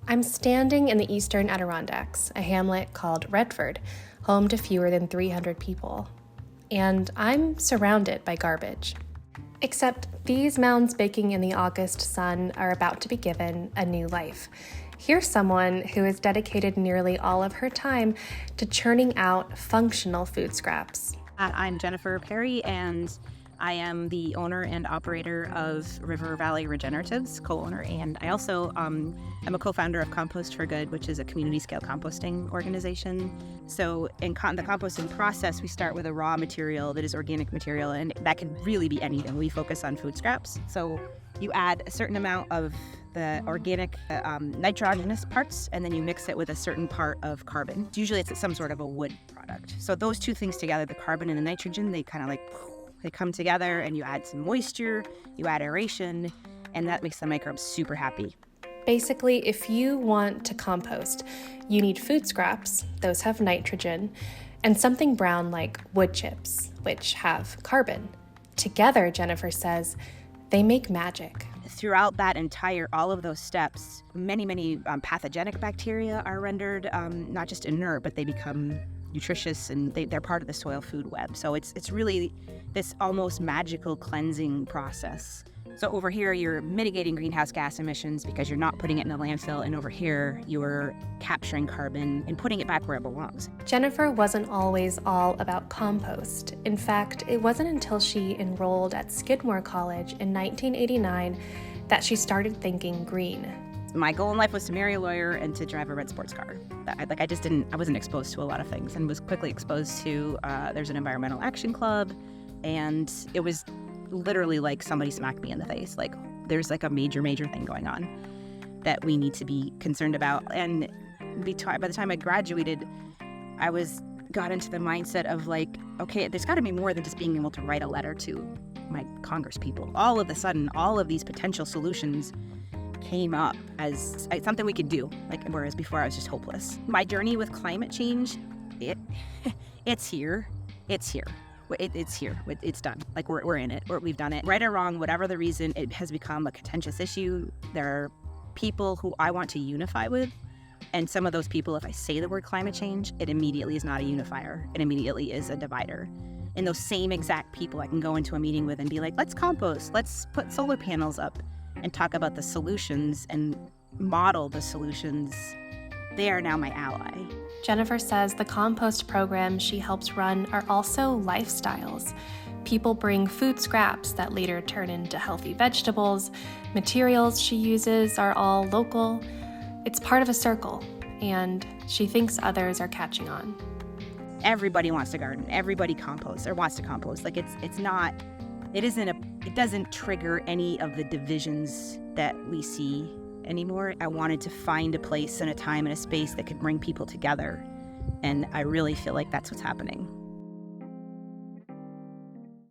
I'm standing in the eastern Adirondacks, a hamlet called Redford, home to fewer than 300 people. And I'm surrounded by garbage. Except these mounds baking in the August sun are about to be given a new life. Here's someone who has dedicated nearly all of her time to churning out functional food scraps. I'm Jennifer Perry, and I am the owner and operator of River Valley Regeneratives, co-owner, and I also am a co-founder of Compost for Good, which is a community-scale composting organization. So in the composting process, we start with a raw material that is organic material, and that can really be anything. We focus on food scraps. So you add a certain amount of the organic nitrogenous parts, and then you mix it with a certain part of carbon. Usually it's some sort of a wood product. So those two things together, the carbon and the nitrogen, they kind of they come together, and you add some moisture, you add aeration, and that makes the microbes super happy. Basically, if you want to compost, you need food scraps, those have nitrogen, and something brown like wood chips, which have carbon. Together, Jennifer says, they make magic. Throughout that all of those steps, many pathogenic bacteria are rendered not just inert, but they become nutritious, and they're part of the soil food web. So it's really this almost magical cleansing process. So over here, you're mitigating greenhouse gas emissions because you're not putting it in a landfill, and over here, you're capturing carbon and putting it back where it belongs. Jennifer wasn't always all about compost. In fact, it wasn't until she enrolled at Skidmore College in 1989 that she started thinking green. My goal in life was to marry a lawyer and to drive a red sports car. I wasn't exposed to a lot of things, and was quickly exposed to, there's an environmental action club, and it was literally like somebody smacked me in the face. Like, there's like a major thing going on that we need to be concerned about. And by the time I graduated, I got into the mindset of like, okay, there's got to be more than just being able to write a letter to my Congress people. All of a sudden, all of these potential solutions came up as something we could do, whereas before I was just hopeless. My journey with climate change, it's here. It's here. It's done. We're in it. We've done it. Right or wrong, whatever the reason, it has become a contentious issue. There are people who I want to unify with, and some of those people, if I say the word climate change, it immediately is not a unifier. It immediately is a divider. And those same exact people I can go into a meeting with and be like, let's compost, let's put solar panels up, and talk about the solutions and model the solutions. They are now my ally. Jennifer says the compost programs she helps run are also lifestyles. People bring food scraps that later turn into healthy vegetables. Materials she uses are all local. It's part of a circle, and she thinks others are catching on. Everybody wants to garden. Everybody composts or wants to compost. It doesn't trigger any of the divisions that we see anymore. I wanted to find a place and a time and a space that could bring people together. And I really feel like that's what's happening.